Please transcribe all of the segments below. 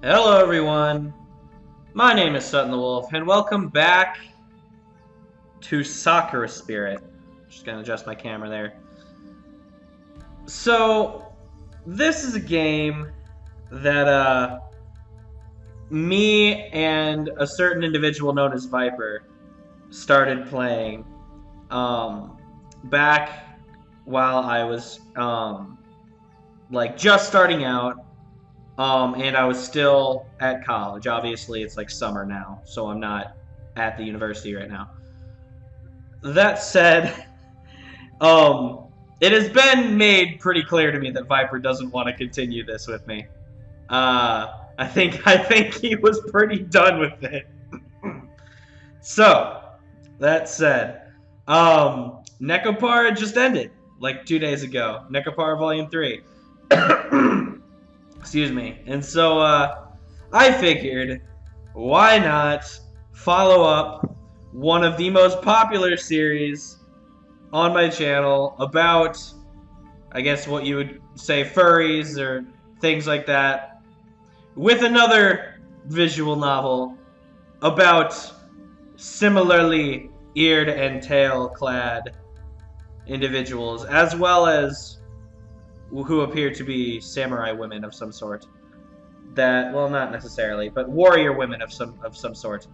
Hello everyone, my name is Sutton the Wolf, and welcome back to Sakura Spirit. Just gonna adjust my camera there. So, this is a game that me and a certain individual known as Viper started playing back while I was like just starting out. And I was still at college. Obviously, it's like summer now, so I'm not at the university right now. That said, it has been made pretty clear to me that Viper doesn't want to continue this with me. I think he was pretty done with it. So, that said, Nekopara just ended like 2 days ago. Nekopara Volume 3. Excuse me. And so I figured, why not follow up one of the most popular series on my channel about, I guess what you would say, furries or things like that, with another visual novel about similarly eared and tail-clad individuals, as well as who appear to be samurai women of some sort. That, well, not necessarily, but warrior women of some sort.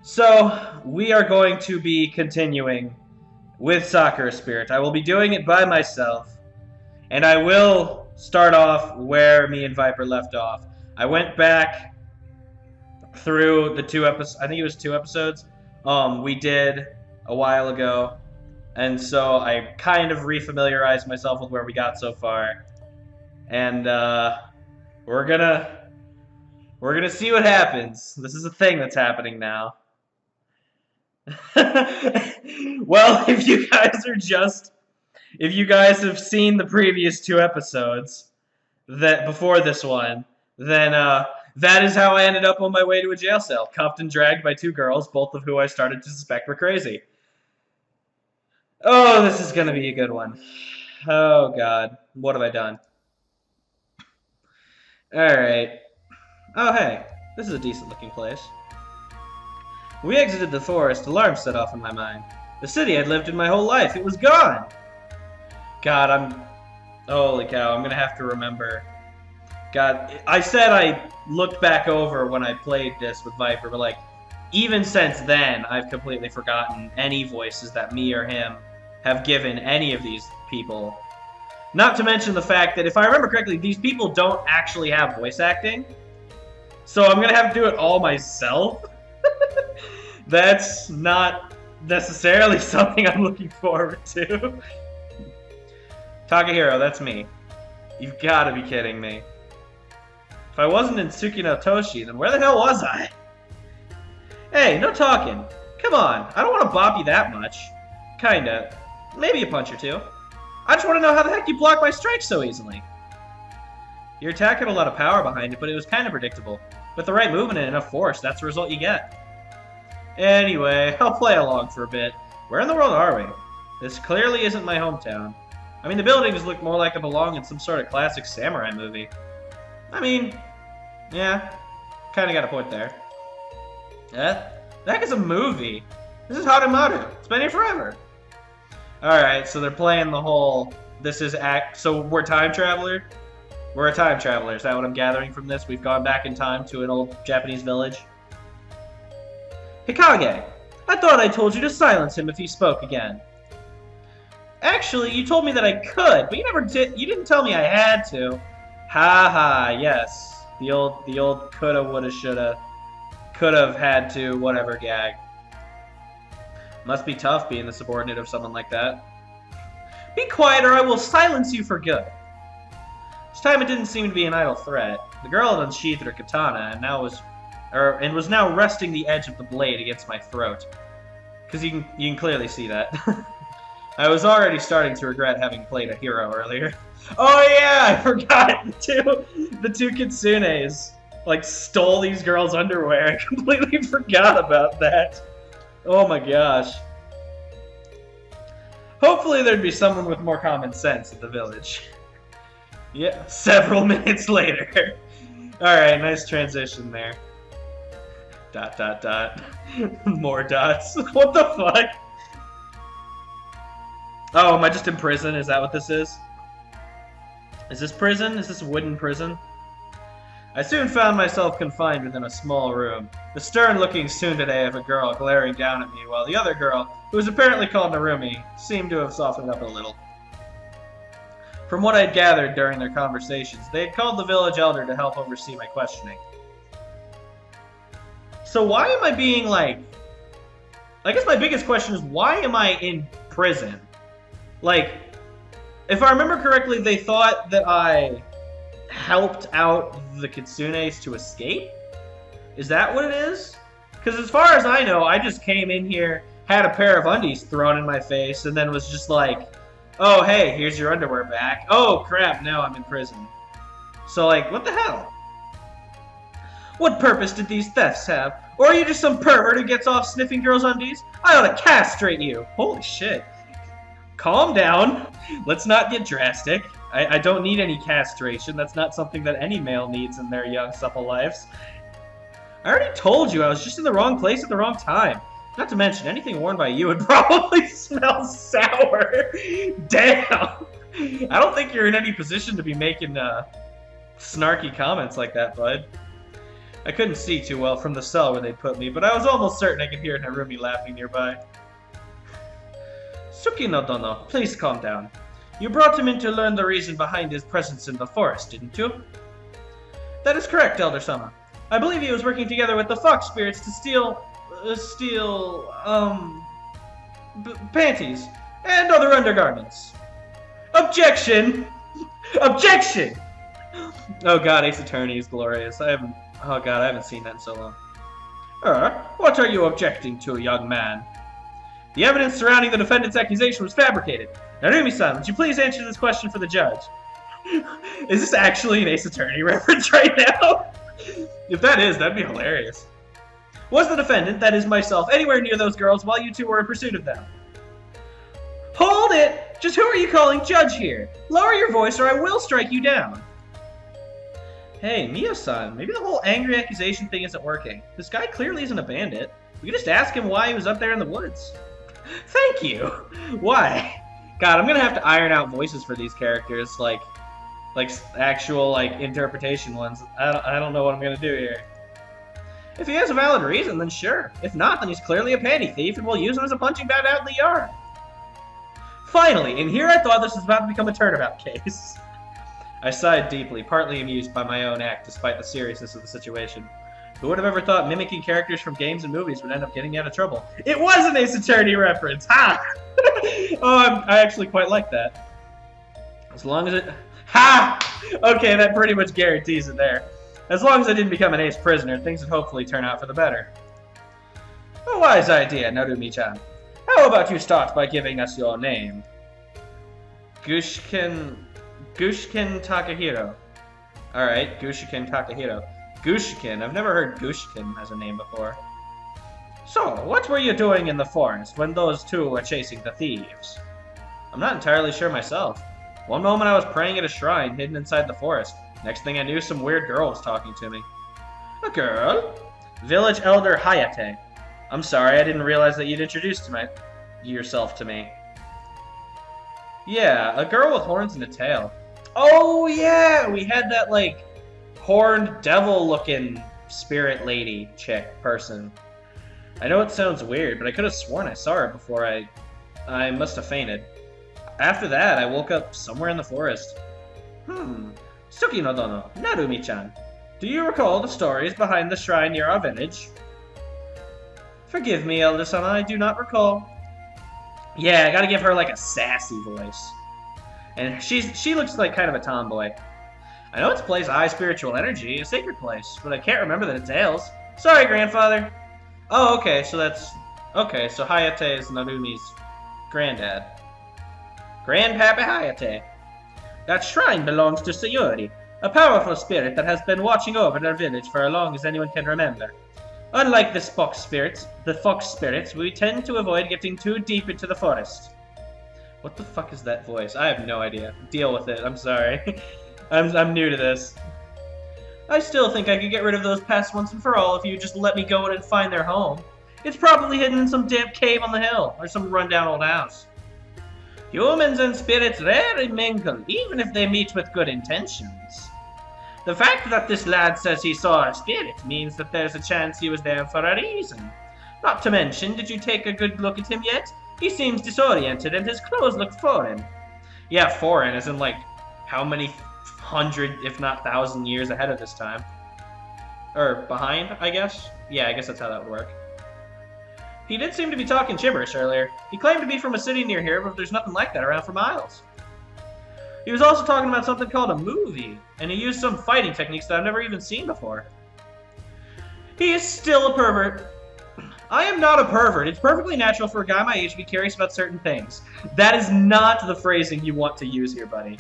So, we are going to be continuing with Sakura Spirit. I will be doing it by myself, and I will start off where me and Viper left off. I went back through the 2 episodes, I think it was 2 episodes, we did a while ago. And so I kind of refamiliarized myself with where we got so far, and we're gonna see what happens. This is a thing that's happening now. Well, if you guys have seen the previous 2 episodes that before this one, then that is how I ended up on my way to a jail cell, cuffed and dragged by 2 girls, both of who I started to suspect were crazy. Oh, this is gonna be a good one. Oh, God. What have I done? Alright. Oh, hey. This is a decent-looking place. We exited the forest. Alarms set off in my mind. The city I'd lived in my whole life. It was gone! God, holy cow, I'm gonna have to remember. God, I said I looked back over when I played this with Viper, but, like, even since then, I've completely forgotten any voices that me or him have given any of these people. Not to mention the fact that, if I remember correctly, these people don't actually have voice acting. So I'm gonna have to do it all myself. That's not necessarily something I'm looking forward to. Takahiro, that's me. You've gotta be kidding me. If I wasn't in Tsuki no Toshi, then where the hell was I? Hey, no talking. Come on, I don't want to bop you that much. Kinda. Maybe a punch or 2. I just want to know how the heck you block my strikes so easily. Your attack had a lot of power behind it, but it was kind of predictable. With the right movement and enough force, that's the result you get. Anyway, I'll play along for a bit. Where in the world are we? This clearly isn't my hometown. I mean, the buildings look more like they belong in some sort of classic samurai movie. I mean, yeah, kinda got a point there. The heck is a movie? This is Haremaru. It's been here forever. Alright, so they're playing the whole, so we're time traveler? We're a time traveler, is that what I'm gathering from this? We've gone back in time to an old Japanese village? Hikage, I thought I told you to silence him if he spoke again. Actually, you told me that I could, but you didn't tell me I had to. Ha ha, yes. The old coulda, woulda, shoulda, could have had to, whatever gag. Must be tough being the subordinate of someone like that. Be quiet or I will silence you for good. This time it didn't seem to be an idle threat. The girl had unsheathed her katana and was now resting the edge of the blade against my throat. Because you can clearly see that. I was already starting to regret having played a hero earlier. Oh yeah, I forgot the two kitsunes like stole these girls' underwear. I completely forgot about that. Oh my gosh. Hopefully there'd be someone with more common sense at the village. Yeah, several minutes later. Alright, nice transition there. Dot, dot, dot. More dots. What the fuck? Oh, am I just in prison? Is that what this is? Is this prison? Is this a wooden prison? I soon found myself confined within a small room. The stern-looking tsundere of a girl glaring down at me, while the other girl, who was apparently called Narumi, seemed to have softened up a little. From what I'd gathered during their conversations, they had called the village elder to help oversee my questioning. So why am I being, like... I guess my biggest question is, why am I in prison? Like, if I remember correctly, they thought that I helped out the kitsunes to escape? Is that what it is? Because as far as I know, I just came in here, had a pair of undies thrown in my face, and then was just like, oh, hey, here's your underwear back. Oh, crap, now I'm in prison. So, like, what the hell? What purpose did these thefts have? Or are you just some pervert who gets off sniffing girls' undies? I ought to castrate you. Holy shit. Calm down. Let's not get drastic. I don't need any castration. That's not something that any male needs in their young, supple lives. I already told you I was just in the wrong place at the wrong time. Not to mention, anything worn by you would probably smell sour. Damn! I don't think you're in any position to be making snarky comments like that, bud. I couldn't see too well from the cell where they'd put me, but I was almost certain I could hear Narumi laughing nearby. Suki-no-dono, please calm down. You brought him in to learn the reason behind his presence in the forest, didn't you? That is correct, Elder-sama. I believe he was working together with the fox spirits to steal, panties and other undergarments. Objection! Objection! Oh god, Ace Attorney is glorious. Oh god, I haven't seen that in so long. What are you objecting to, young man? The evidence surrounding the defendant's accusation was fabricated. Narumi-san, would you please answer this question for the judge? Is this actually an Ace Attorney reference right now? If that is, that'd be hilarious. Was the defendant, that is myself, anywhere near those girls while you two were in pursuit of them? Hold it! Just who are you calling judge here? Lower your voice or I will strike you down. Hey, Mio-san, maybe the whole angry accusation thing isn't working. This guy clearly isn't a bandit. We could just ask him why he was up there in the woods. Thank you! Why? God, I'm gonna have to iron out voices for these characters, like actual, interpretation ones. I don't know what I'm gonna do here. If he has a valid reason, then sure. If not, then he's clearly a panty thief, and we'll use him as a punching bag out in the yard. Finally, and here I thought this was about to become a turnabout case. I sighed deeply, partly amused by my own act, despite the seriousness of the situation. Who would have ever thought mimicking characters from games and movies would end up getting me out of trouble? It was an Ace Attorney reference! Ha! Oh, I actually quite like that. As long as it... Ha! Okay, that pretty much guarantees it there. As long as I didn't become an ace prisoner, things would hopefully turn out for the better. A wise idea, Narumi-chan. How about you start by giving us your name? Gushkin Takahiro. Alright, Gushkin Takahiro. Gushkin. I've never heard Gushkin as a name before. So, what were you doing in the forest when those two were chasing the thieves? I'm not entirely sure myself. One moment I was praying at a shrine hidden inside the forest. Next thing I knew, some weird girl was talking to me. A girl? Village Elder Hayate. I'm sorry, I didn't realize that you'd introduced yourself to me. Yeah, a girl with horns and a tail. Oh yeah, we had that, horned devil-looking spirit lady chick person. I know it sounds weird, but I could have sworn I saw her before I must have fainted. After that, I woke up somewhere in the forest. Suki no Dono, Narumi-chan. Do you recall the stories behind the shrine near our village? Forgive me, Elder-san, I do not recall. Yeah, I gotta give her, a sassy voice. And she looks like kind of a tomboy. I know it's a place of high spiritual energy, a sacred place, but I can't remember the details. Sorry, grandfather. Oh, okay, so okay, so Hayate is Narumi's granddad. Grandpappy Hayate. That shrine belongs to Sayori, a powerful spirit that has been watching over their village for as long as anyone can remember. Unlike the fox spirits, we tend to avoid getting too deep into the forest. What the fuck is that voice? I have no idea. Deal with it, I'm sorry. I'm new to this. I still think I could get rid of those pests once and for all if you just let me go in and find their home. It's probably hidden in some damp cave on the hill, or some rundown old house. Humans and spirits rarely mingle, even if they meet with good intentions. The fact that this lad says he saw a spirit means that there's a chance he was there for a reason. Not to mention, did you take a good look at him yet? He seems disoriented and his clothes look foreign. Yeah, foreign, as in like, how many 100, if not 1,000 years ahead of this time? Or behind, I guess? Yeah, I guess that's how that would work. He did seem to be talking gibberish earlier. He claimed to be from a city near here, but there's nothing like that around for miles. He was also talking about something called a movie, and he used some fighting techniques that I've never even seen before. He is still a pervert. I am not a pervert. It's perfectly natural for a guy my age to be curious about certain things. That is not the phrasing you want to use here, buddy.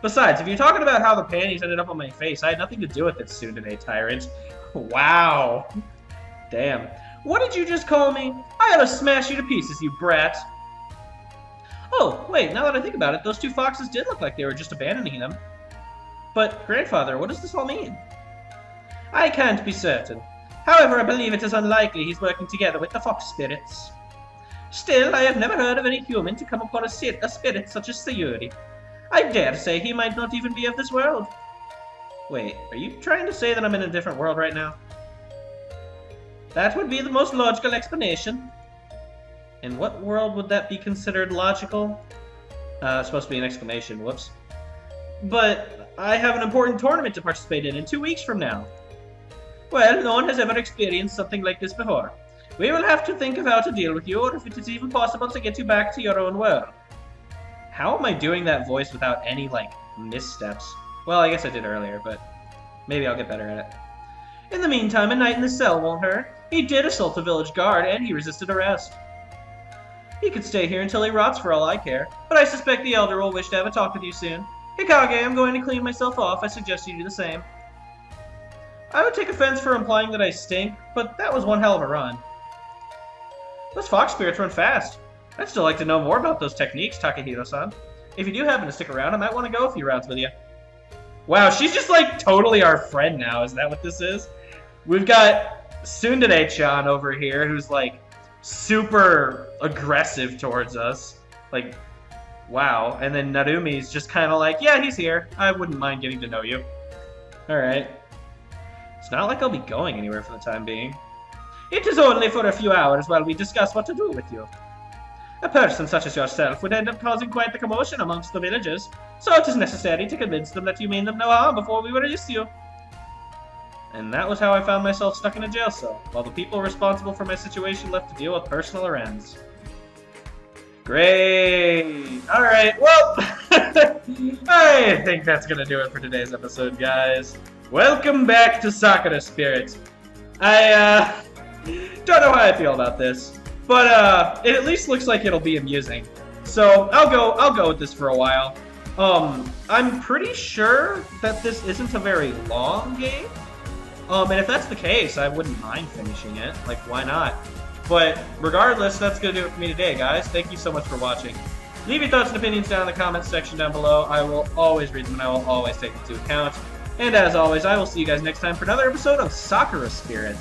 Besides, if you're talking about how the panties ended up on my face, I had nothing to do with it, soon-to-be tyrant. Wow. Damn. What did you just call me? I ought to smash you to pieces, you brat. Oh, wait, now that I think about it, those two foxes did look like they were just abandoning them. But, grandfather, what does this all mean? I can't be certain. However, I believe it is unlikely he's working together with the fox spirits. Still, I have never heard of any human to come upon a spirit such as Sayuri. I dare say he might not even be of this world. Wait, are you trying to say that I'm in a different world right now? That would be the most logical explanation. In what world would that be considered logical? It's supposed to be an exclamation, whoops. But I have an important tournament to participate in 2 weeks from now. Well, no one has ever experienced something like this before. We will have to think of how to deal with you, or if it is even possible to get you back to your own world. How am I doing that voice without any, missteps? Well, I guess I did earlier, but maybe I'll get better at it. In the meantime, a night in the cell won't hurt. He did assault a village guard, and he resisted arrest. He could stay here until he rots for all I care, but I suspect the Elder will wish to have a talk with you soon. Hikage, I'm going to clean myself off. I suggest you do the same. I would take offense for implying that I stink, but that was one hell of a run. Those fox spirits run fast. I'd still like to know more about those techniques, Takahiro-san. If you do happen to stick around, I might want to go a few rounds with you. Wow, she's just totally our friend now. Is that what this is? We've got Tsundere-chan over here who's super aggressive towards us. Wow. And then Narumi's just kind of yeah, he's here. I wouldn't mind getting to know you. Alright. It's not like I'll be going anywhere for the time being. It is only for a few hours while we discuss what to do with you. A person such as yourself would end up causing quite the commotion amongst the villagers, so it is necessary to convince them that you mean them no harm before we release you. And that was how I found myself stuck in a jail cell, while the people responsible for my situation left to deal with personal errands. Great! Alright, well, I think that's gonna do it for today's episode, guys. Welcome back to Sakura Spirit. I, don't know how I feel about this, but, it at least looks like it'll be amusing. So, I'll go with this for a while. I'm pretty sure that this isn't a very long game. And if that's the case, I wouldn't mind finishing it. Why not? But regardless, that's going to do it for me today, guys. Thank you so much for watching. Leave your thoughts and opinions down in the comments section down below. I will always read them and I will always take them into account. And as always, I will see you guys next time for another episode of Sakura Spirit.